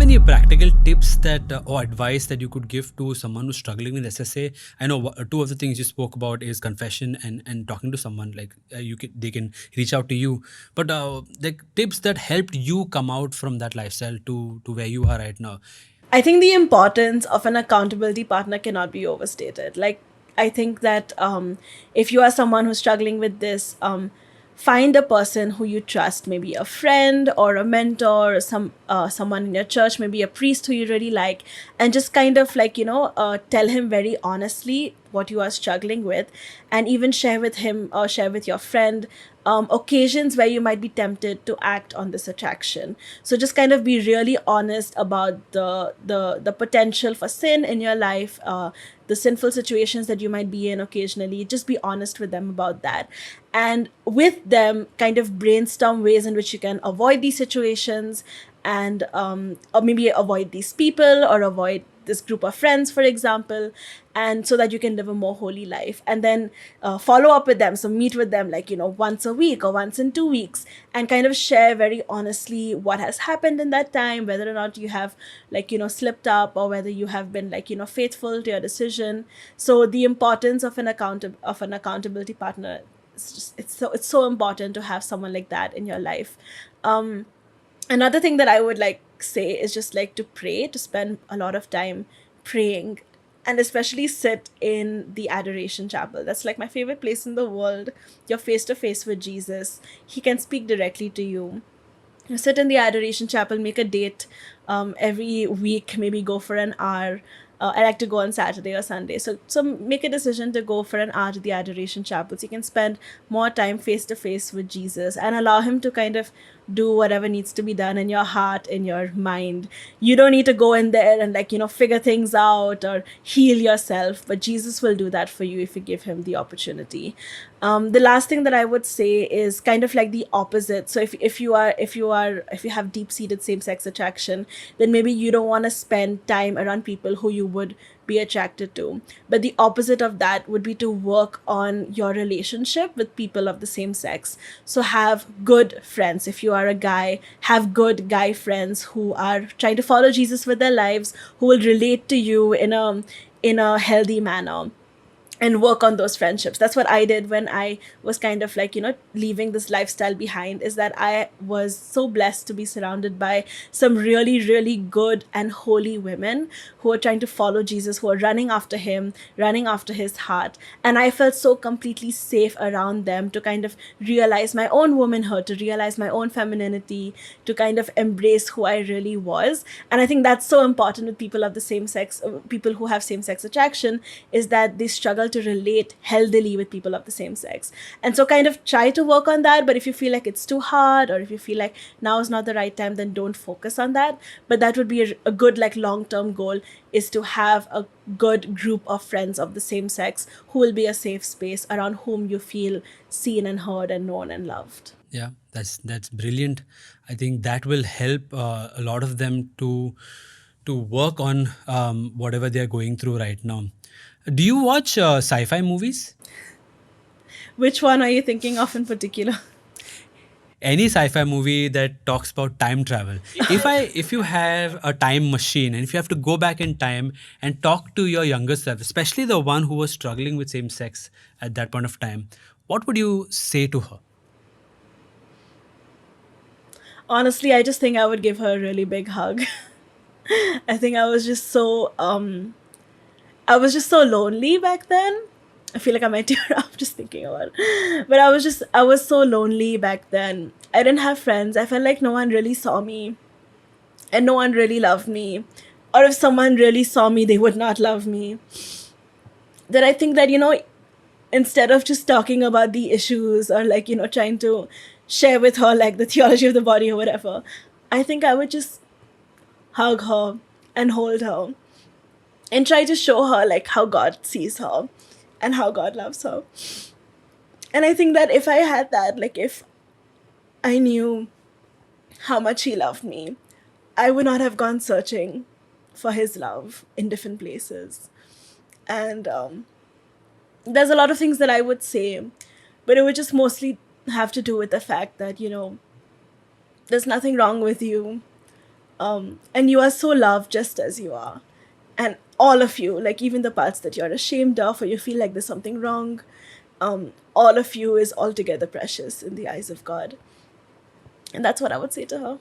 any practical tips that or advice that you could give to someone who's struggling with SSA? I know two of the things you spoke about is confession and talking to someone, like they can reach out to you. But like tips that helped you come out from that lifestyle to where you are right now. I think the importance of an accountability partner cannot be overstated. Like, I think that if you are someone who's struggling with this, find a person who you trust, maybe a friend or a mentor, or someone in your church, maybe a priest who you really like, and just kind of like tell him very honestly what you are struggling with, and even share with him or share with your friend occasions where you might be tempted to act on this attraction. So just kind of be really honest about the potential for sin in your life, the sinful situations that you might be in occasionally. Just be honest with them about that, and with them kind of brainstorm ways in which you can avoid these situations, and or maybe avoid these people or avoid this group of friends, for example, and so that you can live a more holy life. And then follow up with them, so meet with them like once a week or once in 2 weeks, and kind of share very honestly what has happened in that time, whether or not you have like slipped up, or whether you have been like faithful to your decision. So the importance of an accountability partner, it's so important to have someone like that in your life. Another thing that I would like say is just like to pray, to spend a lot of time praying, and especially sit in the adoration chapel. That's like my favorite place in the world. You're face to face with Jesus. He can speak directly to you. You sit in the adoration chapel, make a date every week, maybe go for an hour. I like to go on Saturday or Sunday. So make a decision to go for an hour to the adoration chapel, so you can spend more time face to face with Jesus and allow him to kind of do whatever needs to be done in your heart, in your mind. You don't need to go in there and like figure things out or heal yourself, but Jesus will do that for you if you give him the opportunity. The last thing that I would say is kind of like the opposite. So if you have deep seated same sex attraction, then maybe you don't want to spend time around people who you would be attracted to. But the opposite of that would be to work on your relationship with people of the same sex. So have good friends. If you are a guy, have good guy friends who are trying to follow Jesus with their lives, who will relate to you in a healthy manner, and work on those friendships. That's what I did when I was kind of like leaving this lifestyle behind, is that I was so blessed to be surrounded by some really really good and holy women who are trying to follow Jesus, who are running after him, running after his heart. And I felt so completely safe around them to kind of realize my own womanhood, to realize my own femininity, to kind of embrace who I really was. And I think that's so important with people of the same sex, people who have same sex attraction, is that they struggle to relate healthily with people of the same sex. And so kind of try to work on that. But if you feel like it's too hard, or if you feel like now is not the right time, then don't focus on that. But that would be a good like long-term goal, is to have a good group of friends of the same sex who will be a safe space, around whom you feel seen and heard and known and loved. Yeah, that's brilliant. I think that will help a lot of them to work on whatever they are going through right now. Do you watch sci-fi movies? Which one are you thinking of in particular? Any sci-fi movie that talks about time travel. If you have a time machine, and if you have to go back in time and talk to your younger self, especially the one who was struggling with same sex at that point of time, what would you say to her? Honestly, I just think I would give her a really big hug. I think I was just so lonely back then. I feel like I might tear up just thinking about it. But I was so lonely back then. I didn't have friends. I felt like no one really saw me, and no one really loved me. Or if someone really saw me, they would not love me. That I think that, instead of just talking about the issues, or like, trying to share with her like the theology of the body or whatever, I think I would just hug her and hold her and try to show her like how God sees her and how God loves her. And I think that if I had that, like if I knew how much he loved me, I would not have gone searching for his love in different places. And there's a lot of things that I would say, but it would just mostly have to do with the fact that, there's nothing wrong with you. And you are so loved just as you are. And all of you, like even the parts that you're ashamed of or you feel like there's something wrong, all of you is altogether precious in the eyes of God. And that's what I would say to her.